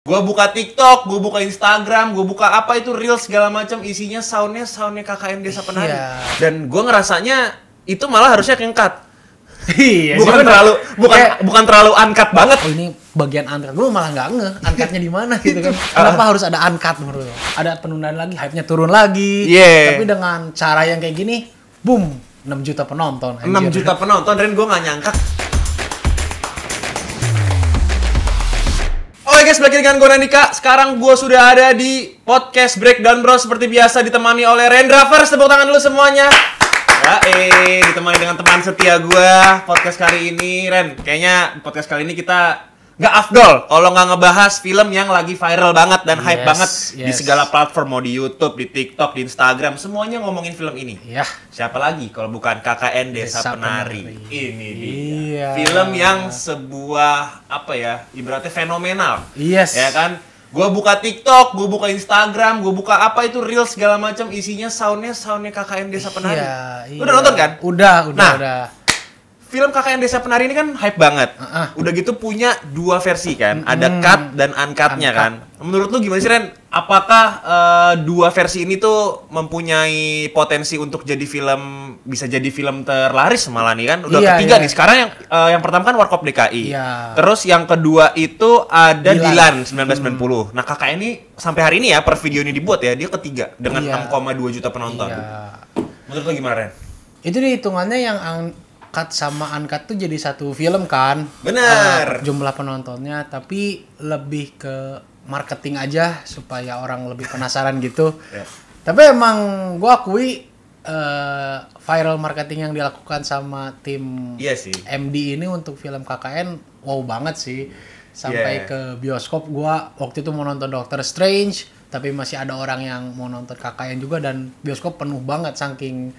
Gua buka TikTok, gua buka Instagram, gua buka apa itu Reels segala macam, isinya soundnya KKN Desa Penari. Iya. Dan gua ngerasanya itu malah harusnya cut. Iya, bukan terlalu uncut banget. Oh, ini bagian uncut. Gue malah nggak ngeh uncutnya di mana gitu kan. Kenapa harus ada uncut menurut lo? Ada penundaan lagi, hype-nya turun lagi. Yeah. Tapi dengan cara yang kayak gini, boom, 6 juta penonton. 6 juta penonton, dan gue nggak nyangka. Oke guys, balik dengan gue Nandika. Sekarang gue sudah ada di podcast Breakdown Bro. Seperti biasa ditemani oleh Rendra First. Tepuk tangan dulu semuanya. Ya, ditemani dengan teman setia gue podcast kali ini. Ren, kayaknya podcast kali ini kita nggak afdol kalau nggak ngebahas film yang lagi viral banget dan hype banget di segala platform. Mau di YouTube, di TikTok, di Instagram, semuanya ngomongin film ini. Iya. Siapa lagi kalau bukan KKN Desa Penari. Ini dia. Iya. Film yang sebuah apa ya, ibaratnya fenomenal. Yes. Ya kan? Gua buka TikTok, gua buka Instagram, gua buka apa itu Reels segala macam, isinya soundnya KKN Desa Penari. Iya. Udah nonton kan? Udah. Film KKN Desa Penari ini kan hype banget. Udah gitu punya dua versi kan, ada cut dan uncut-nya kan. Menurut lu gimana sih Ren? Apakah dua versi ini tuh mempunyai potensi untuk bisa jadi film terlaris malah nih kan? Udah ketiga nih. Sekarang yang pertama kan Warkop DKI. Iya. Terus yang kedua itu ada Dilan 1990. Nah, KKN ini sampai hari ini ya, per video ini dibuat ya, dia ketiga dengan 6,2 juta penonton. Iya. Menurut lu gimana Ren? Itu hitungannya yang cut sama uncut tuh jadi satu film kan. Bener. Jumlah penontonnya, tapi lebih ke marketing aja supaya orang lebih penasaran gitu. Tapi emang gue akui viral marketing yang dilakukan sama tim MD ini untuk film KKN wow banget sih. Sampai ke bioskop, gue waktu itu mau nonton Doctor Strange, tapi masih ada orang yang mau nonton KKN juga, dan bioskop penuh banget saking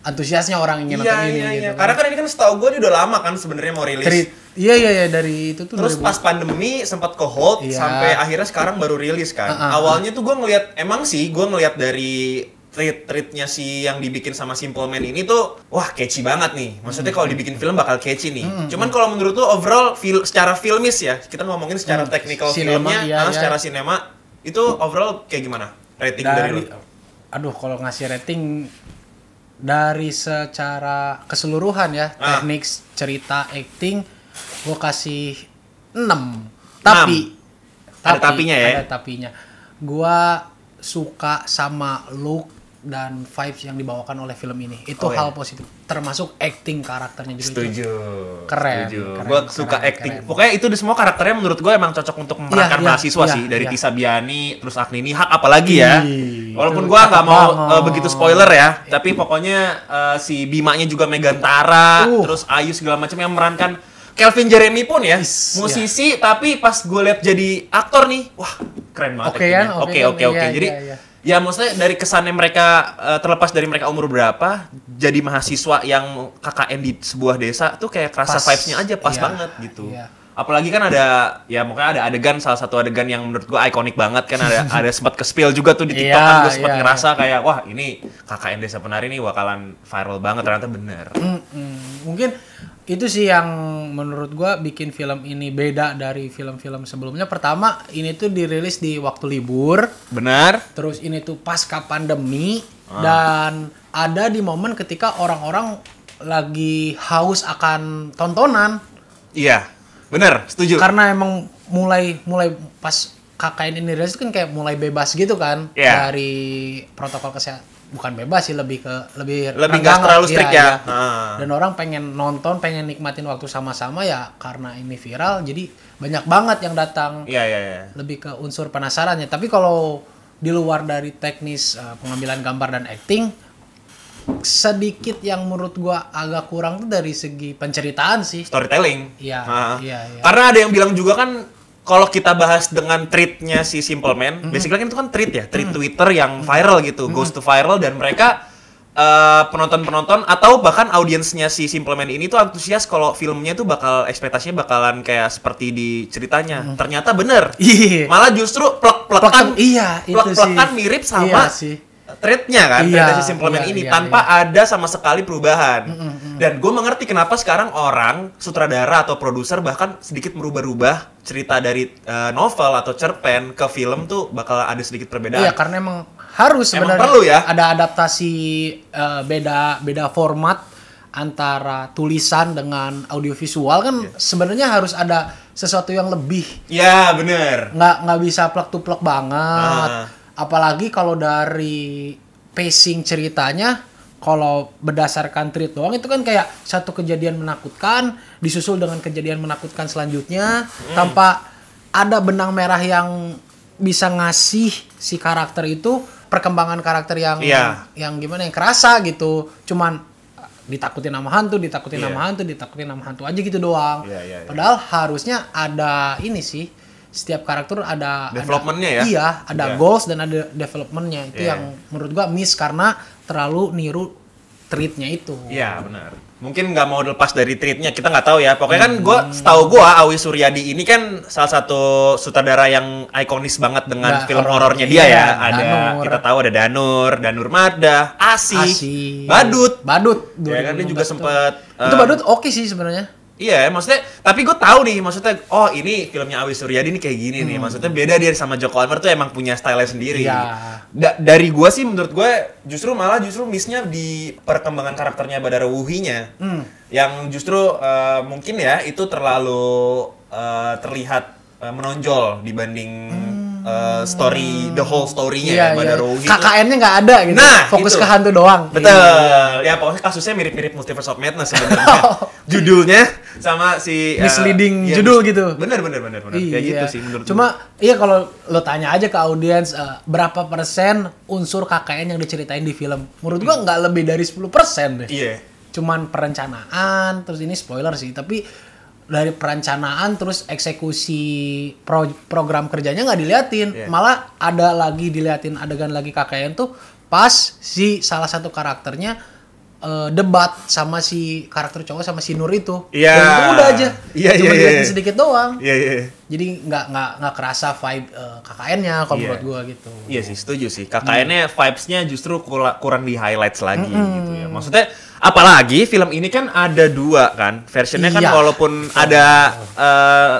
antusiasnya orang ingin nonton ini gitu. Karena kan ini kan setahu gue udah lama kan sebenarnya mau rilis. Iya dari itu tuh. Terus pas pandemi sempat ke hold sampai akhirnya sekarang baru rilis kan. Awalnya tuh gue ngeliat dari treatnya si yang dibikin sama Simple Man ini tuh wah catchy banget nih. Maksudnya kalau dibikin film bakal catchy nih. Cuman kalau menurut tuh overall secara filmis ya, kita ngomongin secara technical filmnya, secara sinema itu overall kayak gimana? Rating dari lu? Aduh, kalau ngasih rating dari secara keseluruhan ya, teknik, cerita, acting, gue kasih 6. Ada tapinya ya? Ada tapinya. Gue suka sama look dan vibes yang dibawakan oleh film ini. Itu hal positif. Termasuk acting karakternya juga. Setuju. Keren. Gue suka acting. Pokoknya itu di semua karakternya menurut gue emang cocok untuk memerankan mahasiswa sih. Dari Tisa Biani, terus Agni Nihak apalagi ya. Walaupun gue nggak mau begitu spoiler ya. Tapi pokoknya si Bimanya juga Megantara. Terus Ayu segala macam yang memerankan. Calvin Jeremy pun ya. Musisi tapi pas gue lihat jadi aktor nih. Wah keren banget. Oke. Jadi ya maksudnya dari kesannya mereka terlepas dari mereka umur berapa, jadi mahasiswa yang KKN di sebuah desa tuh kayak kerasa vibes-nya aja pas banget gitu. Apalagi kan ada adegan, salah satu adegan yang menurut gua ikonik banget kan, ada sempat ke-spill juga tuh di TikTok kan, gua sempat ngerasa kayak wah ini KKN Desa Penari nih bakalan viral banget, ternyata bener. Mungkin itu sih yang menurut gua bikin film ini beda dari film-film sebelumnya. Pertama, ini tuh dirilis di waktu libur. Benar. Terus ini tuh pasca pandemi dan ada di momen ketika orang-orang lagi haus akan tontonan. Iya, benar, setuju. Karena emang mulai pas KKN ini rilis kan kayak mulai bebas gitu kan dari protokol kesehatan. Bukan bebas sih, lebih nggak terlalu strict ya. Dan orang pengen nonton, pengen nikmatin waktu sama-sama ya, karena ini viral jadi banyak banget yang datang. Lebih ke unsur penasarannya. Tapi kalau di luar dari teknis pengambilan gambar dan acting, sedikit yang menurut gua agak kurang tuh dari segi penceritaan sih. Storytelling. Iya. Karena ada yang bilang juga kan, kalau kita bahas dengan tweetnya si Simple Man, basically kan itu kan tweet ya, tweet Twitter yang viral gitu, goes to viral, dan mereka penonton-penonton atau bahkan audiensnya si Simple Man ini tuh antusias kalau filmnya tuh ekspektasinya bakalan kayak seperti di ceritanya. Ternyata bener. Malah justru plek-plekan mirip sama treatnya kan, treatnya si Simple Man ini tanpa ada sama sekali perubahan. Dan gue mengerti kenapa sekarang orang sutradara atau produser bahkan sedikit merubah-rubah cerita dari novel atau cerpen ke film tuh bakal ada sedikit perbedaan. Iya, karena emang harus sebenarnya perlu ya ada adaptasi beda format antara tulisan dengan audiovisual kan sebenarnya harus ada sesuatu yang lebih. Ya bener. Nggak bisa plek-plek banget. Apalagi kalau dari pacing ceritanya, kalau berdasarkan treat doang itu kan kayak satu kejadian menakutkan disusul dengan kejadian menakutkan selanjutnya tanpa ada benang merah yang bisa ngasih si karakter itu perkembangan karakter yang gimana yang kerasa gitu. Cuman ditakutin sama hantu aja gitu doang. Padahal harusnya ada ini sih, setiap karakter ada developmentnya ya. Iya, ada goals dan ada developmentnya. Itu yang menurut gua miss karena terlalu niru treatnya itu. Iya benar. Mungkin nggak mau lepas dari treatnya, kita nggak tahu ya. Pokoknya kan setahu gue Awi Suryadi ini kan salah satu sutradara yang ikonis banget dengan film horornya dia ya. Ada Danur. Kita tahu ada Danur Mada, Asi, Badut. Ya kan dia juga sempat. Itu Badut oke sih sebenarnya. Iya, maksudnya, tapi gue tahu nih, maksudnya, oh ini filmnya Awi Suryadi ini kayak gini nih, maksudnya beda dia sama Joko Anwar tuh emang punya style sendiri. Dari gue sih, menurut gue justru missnya di perkembangan karakternya Badara Wuhinya, yang justru mungkin ya itu terlalu terlihat menonjol dibanding the whole story-nya Badara Wuhi. KKN-nya nggak ada gitu. Nah, fokus gitu. Ke hantu doang. Betul. Ya pokoknya kasusnya mirip-mirip Multiverse of Madness sebenarnya. Judulnya sama si misleading judul gitu. Bener. Kayak gitu sih menurut Cuma iya kalau lo tanya aja ke audiens berapa persen unsur KKN yang diceritain di film. Menurut gua nggak lebih dari 10% deh. Iya. Cuman perencanaan, terus ini spoiler sih, tapi dari perencanaan terus eksekusi program kerjanya nggak diliatin, malah ada lagi diliatin adegan lagi KKN tuh pas si salah satu karakternya debat sama si karakter cowok sama si Nur itu. Dan itu udah aja. Cuma diliatin sedikit doang. Jadi nggak kerasa vibe KKN-nya kalau menurut gua gitu. Iya sih, setuju sih. KKN-nya vibes-nya justru kurang di highlights lagi gitu ya. Maksudnya apalagi film ini kan ada 2 kan. Versionnya kan walaupun ada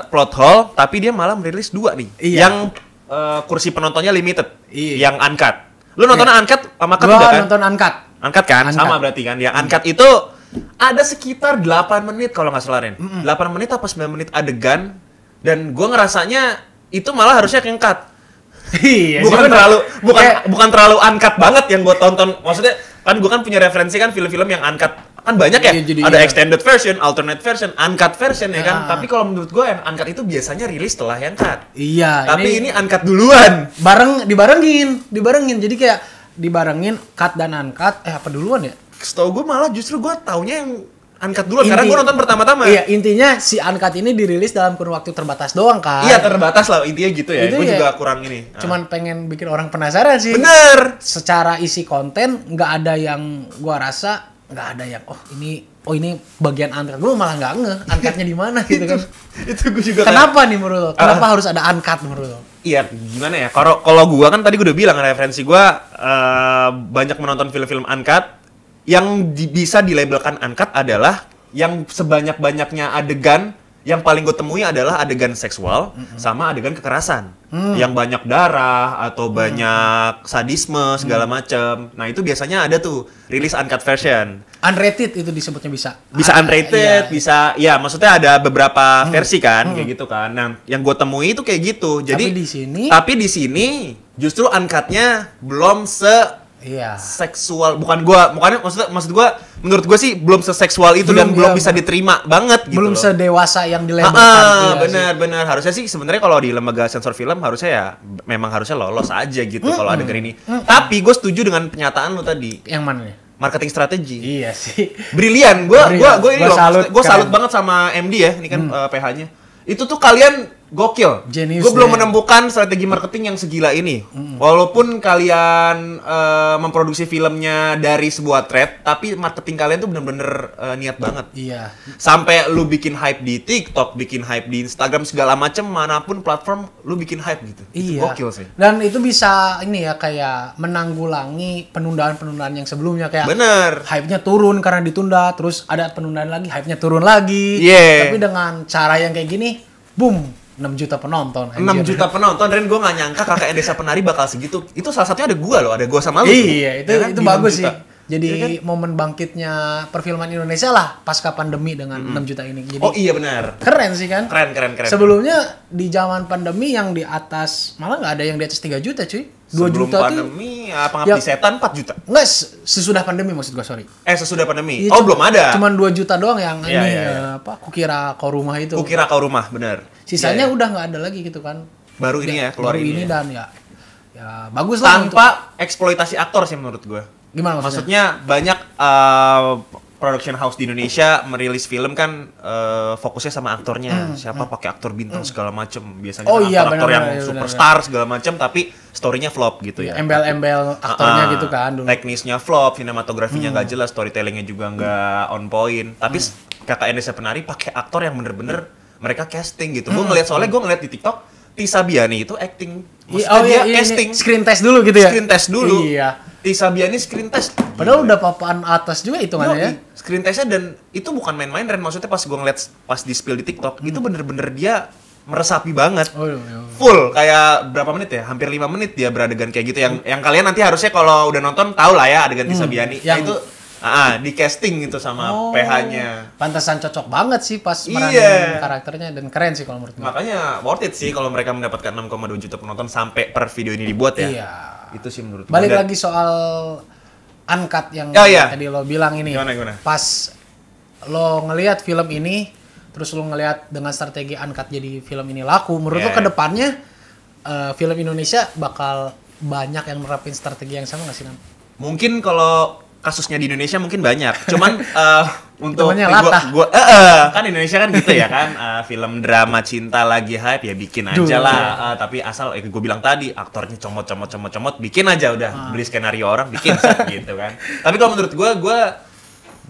plot hole tapi dia malah merilis 2 nih. Yang kursi penontonnya limited, yang uncut. Lu nontonnya uncut sama cut juga kan? Gua nonton uncut. Uncut kan? Sama berarti kan. Yang uncut itu ada sekitar 8 menit kalau nggak salah Ren. 8 menit apa 9 menit adegan. Dan gue ngerasanya itu malah harusnya cut. bukan terlalu uncut banget yang gue tonton. Maksudnya kan gue kan punya referensi kan film-film yang uncut. Kan banyak ya. Ada extended version, alternate version, uncut version ya kan. Tapi kalau menurut gue yang uncut itu biasanya rilis setelah yang cut. Iya. Tapi ini uncut duluan. Dibarengin. Jadi kayak dibarengin cut dan uncut. Apa duluan ya? Setahu gue malah justru gue taunya yang uncut duluan karena gue nonton pertama-tama. Iya, intinya si uncut ini dirilis dalam kurun waktu terbatas doang kan. Iya, terbatas lah intinya gitu ya. Gue juga kurang ini. Cuman pengen bikin orang penasaran sih. Bener. Secara isi konten nggak ada yang gue rasa nggak ada yang ini bagian uncut. Gue malah nggak ngeh uncutnya di mana gitu kan. Itu gue juga. Kenapa nih menurut lo? Kenapa harus ada uncut menurut lo? Iya, gimana ya? Kalau gue kan tadi gue udah bilang referensi gue banyak menonton film-film uncut. Yang bisa dilabelkan uncut adalah yang sebanyak-banyaknya adegan yang paling gue temui adalah adegan seksual sama adegan kekerasan. Yang banyak darah atau banyak sadisme segala macam. Nah, itu biasanya ada tuh rilis uncut version. Unrated itu disebutnya bisa. Bisa unrated, bisa ya maksudnya ada beberapa versi kan kayak gitu kan. Nah, yang gue temui itu kayak gitu. Jadi tapi di sini justru uncut-nya belum seksual, bukan maksud gua menurut gua sih belum seseksual itu dan belum bisa diterima banget gitu. Belum sedewasa yang dilabelkan. Benar. Harusnya sih sebenarnya kalau di lembaga sensor film harusnya ya memang harusnya lolos aja gitu kalau adegan ini. Tapi gue setuju dengan pernyataan lu tadi. Yang mana nih? Marketing strategi. Iya sih. Brilian. Gue salut banget sama MD ya, ini kan PH-nya. Itu tuh kalian gokil. Genius. Gue belum menemukan strategi marketing yang segila ini. Walaupun kalian memproduksi filmnya dari sebuah thread, tapi marketing kalian tuh bener-bener niat banget. Iya. Sampai lu bikin hype di TikTok, bikin hype di Instagram, segala macem, manapun platform, lu bikin hype gitu. Iya. Itu gokil sih. Dan itu bisa ini ya kayak menanggulangi penundaan-penundaan yang sebelumnya kayak. Bener. Hype-nya turun karena ditunda, terus ada penundaan lagi, hype-nya turun lagi. Yeah. Tapi dengan cara yang kayak gini, boom. 6 juta penonton. 6 juta penonton, dan gue gak nyangka KKN Desa Penari bakal segitu. Itu salah satunya ada gue loh, ada gue sama lu. Iya, tuh. itu bagus sih. Jadi ya kan? Momen bangkitnya perfilman Indonesia lah pasca pandemi dengan 6 juta ini. Jadi, oh iya benar. Keren sih kan? Keren. Sebelumnya di zaman pandemi yang di atas, malah nggak ada yang di atas 3 juta cuy. 2 Sebelum juta pandemi, Pengabdi Setan 4 juta. Enggak, sesudah pandemi maksud gua, sorry. Sesudah pandemi. Iya, belum ada. Cuman 2 juta doang yang iya. Kukira Kau Rumah itu. Kukira Kau Rumah, benar. Sisanya udah nggak ada lagi gitu kan. Baru ini ya, keluar ini. Dan ya bagus lah. Tanpa untuk eksploitasi aktor sih menurut gua. Gimana maksudnya? Banyak production house di Indonesia merilis film kan fokusnya sama aktornya. Siapa pakai aktor bintang segala macem. Biasanya aktor yang superstar segala macem, tapi story-nya flop gitu ya. Embel-embel aktornya gitu kan dulu. Teknisnya flop, sinematografinya nggak jelas, storytelling-nya juga nggak on point. Tapi KKN Desa Penari pakai aktor yang bener-bener mereka casting gitu. Gue ngeliat di TikTok, Tisa Biani itu acting. Maksudnya dia casting. Screen test dulu gitu ya? Screen test dulu. Iya. Tisa Biani screen test. Padahal udah papan atas juga hitungannya ya. Screen testnya, dan itu bukan main-main, Ren. Maksudnya pas gue ngeliat pas di spill di TikTok, itu bener-bener dia meresapi banget. Full, kayak berapa menit ya? Hampir 5 menit dia beradegan kayak gitu. Yang kalian nanti harusnya kalau udah nonton tahu lah ya adegan Tisa Biani. Yang itu di casting gitu sama PH-nya. Pantesan cocok banget sih pas meranin karakternya, dan keren sih kalau menurut gue. Makanya worth it sih kalau mereka mendapatkan 6,2 juta penonton sampai per video ini dibuat ya. Iya. Itu sih menurut gue. Balik lagi soal uncut yang tadi lo bilang ini. Gimana? Pas lo ngelihat film ini, terus lo ngelihat dengan strategi uncut jadi film ini laku, menurut lo ke depannya film Indonesia bakal banyak yang nerapin strategi yang sama nggak sih, Nam? Mungkin kalau kasusnya di Indonesia mungkin banyak, cuman untuk gua kan Indonesia kan gitu ya kan, film drama cinta lagi hype ya bikin aja lah, tapi asal gue bilang tadi aktornya comot, bikin aja udah, beli skenario orang bikin gitu kan. Tapi kalau menurut gue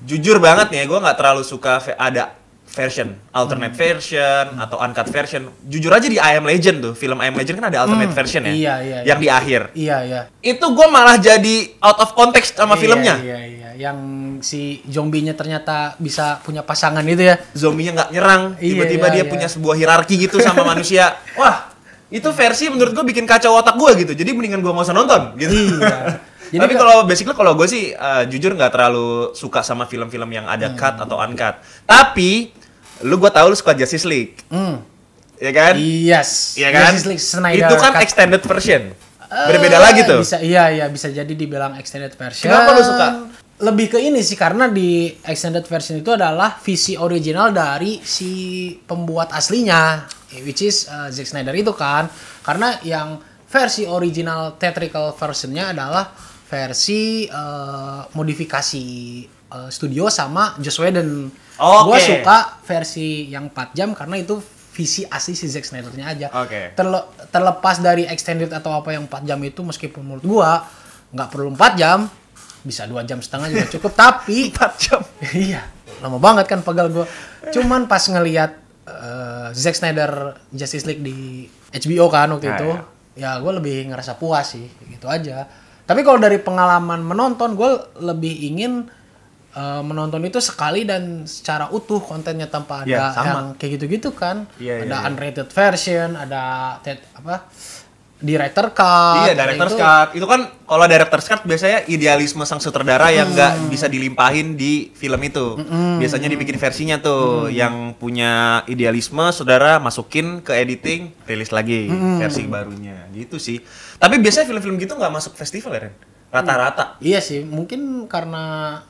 jujur banget nih, gue nggak terlalu suka ada version, alternate version atau uncut version. Jujur aja di I Am Legend tuh, film I Am Legend kan ada alternate version ya, iya. yang di akhir. Iya. Itu gue malah jadi out of context sama filmnya. Iya. Yang si zombinya ternyata bisa punya pasangan itu ya. Zombinya nggak nyerang, tiba-tiba dia punya sebuah hierarki gitu sama manusia. Wah, itu versi menurut gue bikin kacau otak gue gitu. Jadi mendingan gue nggak usah nonton gitu. Iya. Tapi kalau basically kalau gue sih jujur nggak terlalu suka sama film-film yang ada cut atau uncut. Tapi gue tahu lu suka Justice League. Ya kan? Yes. Iya kan? Justice League Snyder itu kan cut. Extended version. Berbeda lagi tuh. Bisa jadi dibilang extended version. Kenapa lu suka? Lebih ke ini sih, karena di extended version itu adalah visi original dari si pembuat aslinya, which is Zack Snyder itu kan. Karena yang versi original theatrical versionnya adalah versi modifikasi studio sama Joss Whedon. Gue suka versi yang 4 jam karena itu visi asli si Zack Snyder-nya aja. Terlepas dari extended atau apa yang 4 jam itu, meskipun menurut gue nggak perlu 4 jam, bisa 2 jam setengah juga cukup. Tapi 4 jam. Iya, lama banget kan pegal gue. Cuman pas ngelihat Zack Snyder Justice League di HBO kan waktu itu, ya gue lebih ngerasa puas sih, gitu aja. Tapi kalau dari pengalaman menonton, gue lebih ingin menonton itu sekali dan secara utuh kontennya, tanpa ada yang kayak gitu-gitu kan. Ada unrated version, ada director cut. Iya, director's cut. Itu kan kalau director's cut biasanya idealisme sang sutradara yang nggak bisa dilimpahin di film itu. Biasanya dibikin versinya tuh yang punya idealisme, saudara masukin ke editing, rilis lagi versi barunya. Gitu sih. Tapi biasanya film-film gitu nggak masuk festival ya, Ren? Rata-rata. Iya sih, mungkin karena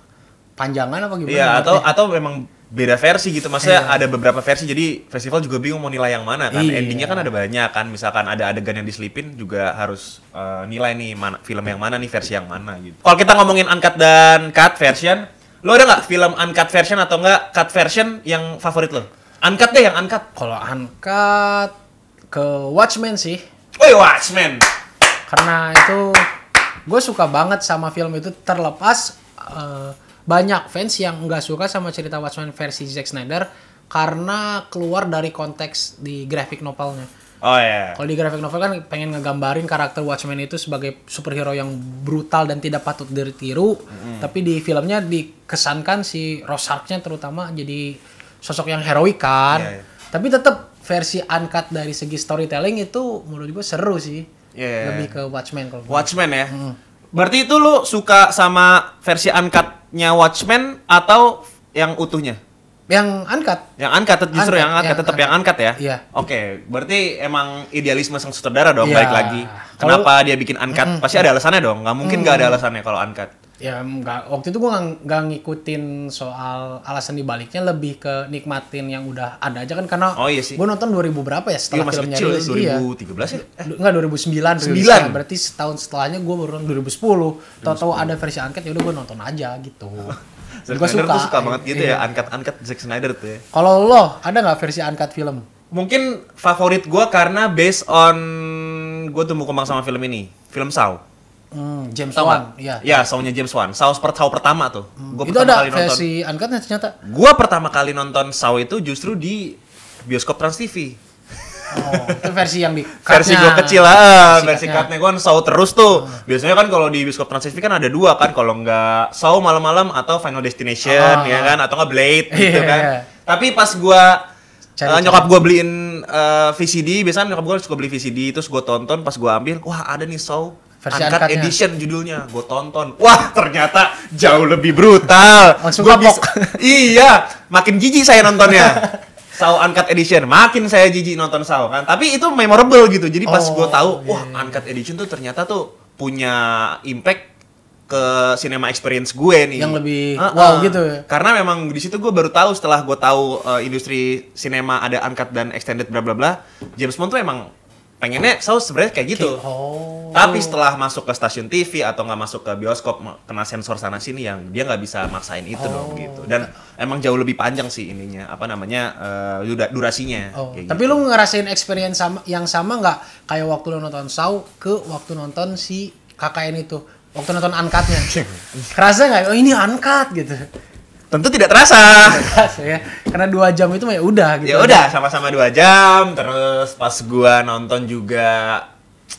panjangan apa gimana? Iya, atau memang beda versi gitu. Maksudnya ada beberapa versi, jadi festival juga bingung mau nilai yang mana kan. Endingnya kan ada banyak kan. Misalkan ada adegan yang diselipin juga harus nilai nih film yang mana nih, versi yang mana gitu. Kalau kita ngomongin uncut dan cut version, lo ada nggak film uncut version atau nggak cut version yang favorit lo? Uncut deh, yang uncut. Kalau uncut ke Watchmen sih. Watchmen. Karena itu gue suka banget sama film itu, terlepas banyak fans yang nggak suka sama cerita Watchmen versi Zack Snyder karena keluar dari konteks di graphic novelnya. Oh iya. Kalau di graphic novel kan pengen ngegambarin karakter Watchmen itu sebagai superhero yang brutal dan tidak patut ditiru. Tapi di filmnya dikesankan si Rorschach-nya terutama jadi sosok yang heroik kan. Yeah. Tapi tetap versi uncut dari segi storytelling itu menurut gue seru sih. Yeah. Lebih ke Watchmen kalau Watchmen ya. Berarti itu lu suka sama versi uncut-nya Watchmen atau yang utuhnya? Yang uncut. Yang uncut justru yang uncut tetap yang uncut ya. Iya. Oke, berarti emang idealisme sang sutradara dong, balik lagi. Kenapa dia bikin uncut? Pasti ada alasannya dong. Nggak mungkin nggak ada alasannya kalau uncut. Ya enggak, waktu itu gue nggak ngikutin soal alasan dibaliknya, lebih ke nikmatin yang udah ada aja kan, karena gue nonton 2000 berapa ya setelah filmnya rilis. 2013 ya? Enggak, 2009. Berarti setahun setelahnya gue baru nonton 2010. Tahu-tahu ada versi uncut, ya udah gue nonton aja gitu. Zack Snyder tuh suka banget gitu ya, uncut Zack Snyder tuh ya. Kalau lo, ada nggak versi uncut film? Mungkin favorit gue karena based on gue tumbuh kembang sama film ini, film Saw. James Wan, iya. Ya, Saw-nya James Wan. Saw pertama tuh. Gua itu ada versi uncutnya ternyata. Gue pertama kali nonton Saw itu justru di bioskop Trans TV. Oh, itu versi yang di versi gue kecil lah, versi cutnya gue kan Saw terus tuh. Biasanya kan kalau di bioskop Trans TV kan ada dua kan, kalau nggak Saw malam-malam atau Final Destination ya kan, atau nggak Blade gitu kan. Tapi pas gue nyokap gue beliin VCD, biasanya nyokap gue suka beli VCD, terus gue tonton, pas gue ambil, wah ada nih Saw Uncut Edition judulnya, gue tonton, wah ternyata jauh lebih brutal. Langsung kapok. Iya, makin jijik saya nontonnya. Saw Uncut Edition, makin saya jijik nonton Saw kan. Tapi itu memorable gitu. Jadi pas gue tahu, wah Uncut Edition tuh ternyata tuh punya impact ke cinema experience gue nih. Yang lebih wow gitu ya. Karena memang di situ gue baru tahu, setelah gue tahu industri sinema ada uncut dan extended bla bla bla. James Bond tuh emang pengennya Saw sebenarnya kayak gitu. Tapi setelah masuk ke stasiun TV atau nggak masuk ke bioskop, kena sensor sana sini, yang dia nggak bisa maksain itu dong gitu. Dan emang jauh lebih panjang sih ininya, apa namanya, durasinya. Tapi gitu. Lu ngerasain experience yang sama nggak kayak waktu lu nonton Saw ke waktu nonton si KKN itu, waktu nonton uncutnya? Kerasa nggak? Oh ini uncut gitu. Tentu tidak terasa. Ya. Karena 2 jam itu mah ya udah gitu. Ya udah, sama-sama 2 jam. Terus pas gua nonton juga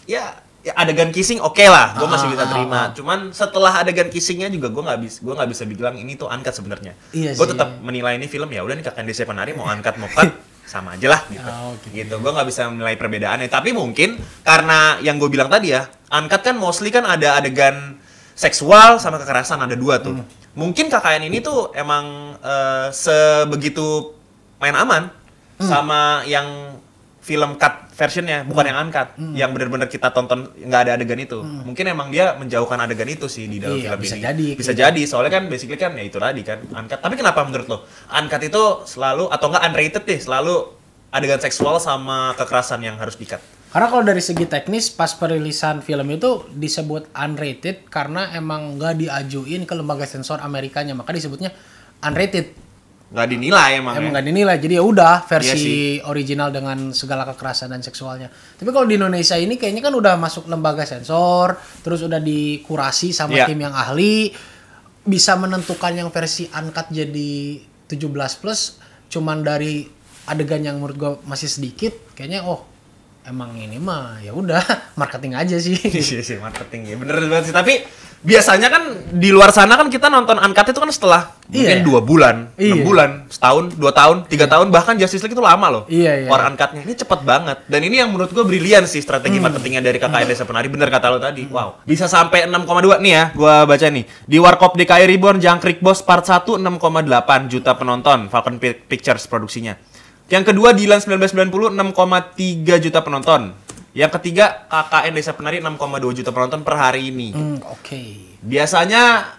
ya adegan kissing oke lah, gua masih bisa terima. Cuman setelah adegan kissingnya juga gua nggak bisa bilang ini tuh uncut sebenarnya. Iya, gua tetap menilai ini film, ya udah nih Kakak Desa Penari mau uncut mau cut sama aja lah gitu. Gitu. Gua nggak bisa menilai perbedaannya. Tapi mungkin karena yang gue bilang tadi ya, uncut kan mostly kan ada adegan seksual sama kekerasan, ada 2 tuh. Mungkin KKN ini tuh emang sebegitu main aman sama yang film cut versionnya, bukan yang uncut, yang benar-benar kita tonton nggak ada adegan itu. Mungkin emang dia menjauhkan adegan itu sih di dalam film bisa ini. Jadi, bisa jadi, soalnya kan basically kan ya itu tadi kan uncut. Tapi kenapa menurut lo uncut itu selalu, atau nggak unrated deh, selalu adegan seksual sama kekerasan yang harus di-cut? Karena kalau dari segi teknis pas perilisan film itu disebut unrated karena emang nggak diajuin ke lembaga sensor Amerikanya, maka disebutnya unrated. Nggak dinilai emang nggak dinilai, jadi ya udah versi original dengan segala kekerasan dan seksualnya. Tapi kalau di Indonesia ini kayaknya kan udah masuk lembaga sensor, terus udah dikurasi sama tim yang ahli, bisa menentukan yang versi uncut jadi 17+, cuman dari adegan yang menurut gue masih sedikit, kayaknya emang ini mah ya udah marketing aja sih. Iya, marketing ya, bener banget sih. Tapi biasanya kan di luar sana kan kita nonton uncut itu kan setelah mungkin 2 bulan, 6 bulan, setahun, 2 tahun, 3 tahun, bahkan Justice League itu lama loh. Orang uncutnya ini cepet banget. Dan ini yang menurut gue brilian sih strategi marketingnya dari KKN Desa Penari. Bener kata lo tadi. Wow, bisa sampai 6,2 nih ya. Gue baca nih di Warkop DKI Reborn Jangkrik Bos Part 1 6,8 juta penonton. Falcon Pictures produksinya. Yang kedua Dilan 1990 6,3 juta penonton. Yang ketiga KKN Desa Penari 6,2 juta penonton per hari ini. Biasanya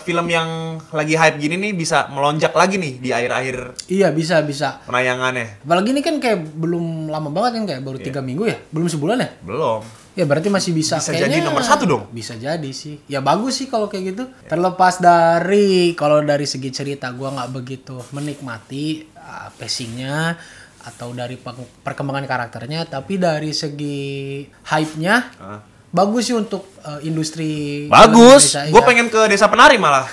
film yang lagi hype gini nih bisa melonjak lagi nih di akhir-akhir. Iya, bisa penayangannya. Apalagi ini kan kayak belum lama banget kan, kayak baru 3 minggu ya, belum sebulan ya? Belum. Ya berarti masih bisa jadi nomor 1 dong. Bisa jadi sih. Ya bagus sih kalau kayak gitu. Terlepas dari kalau dari segi cerita gua nggak begitu menikmati pacingnya, atau dari perkembangan karakternya, tapi dari segi hype-nya bagus sih untuk industri. Bagus. Gue pengen ke Desa Penari malah.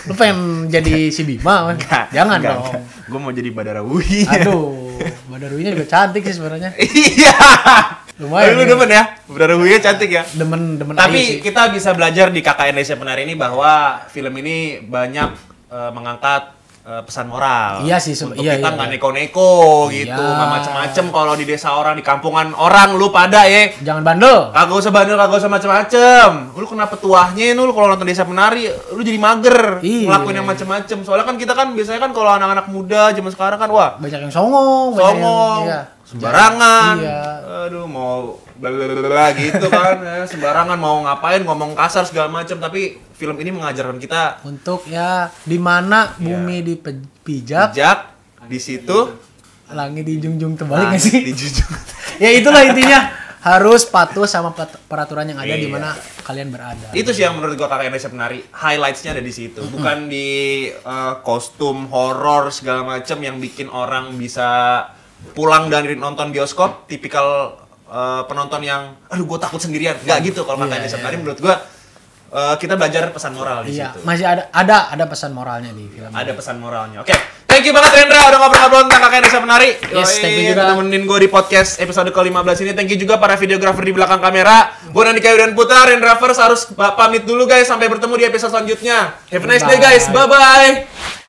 Lu pengen jadi si Bima? Jangan dong. Gue mau jadi Badarawi. Aduh, Badarawinya juga cantik sih sebenarnya. Iya. Lumayan. Lu demen ya? Badarawinya cantik ya? Demen. Tapi kita bisa belajar di KKN Desa Penari ini bahwa film ini banyak mengangkat pesan moral. Iya sih, untuk kita nggak neko-neko gitu, nggak macem-macem kalau di desa orang, di kampungan orang, lu pada ya. Jangan bandel. Kagak usah bandel, kagak usah macem-macem. Lu kenapa tuahnya lu kalau nonton Desa Penari, lu jadi mager, ngelakuin yang macem-macem. Soalnya kan kita kan biasanya kan kalau anak-anak muda zaman sekarang kan wah banyak yang songong, sembarangan. Iya. Aduh mau blablabla gitu kan, sembarangan mau ngapain, ngomong kasar segala macam, tapi film ini mengajarkan kita untuk ya di mana bumi dipijak di situ langit dijunjung terbalik nggak sih? Ya itulah intinya, harus patuh sama peraturan yang ada di mana kalian berada. Itu sih yang menurut gua KKN Desa Penari highlights-nya ada di situ, bukan di kostum horor segala macam yang bikin orang bisa pulang dari nonton bioskop tipikal penonton yang aduh gue takut sendirian, nggak gitu. Kalau KKN Desa Penari menurut gue kita belajar pesan moral di situ. Masih ada pesan moralnya di film. Ada pesan moralnya. Oke. Thank you banget Rendra udah ngobrol-ngobrol tentang KKN Desa Penari. Yes, thank you juga temenin gue di podcast episode ke-15 ini. Thank you juga para videografer di belakang kamera. Gue Nandika Yudan Putra, Rendravers harus pamit dulu guys, sampai bertemu di episode selanjutnya. Have a nice day guys. Bye bye.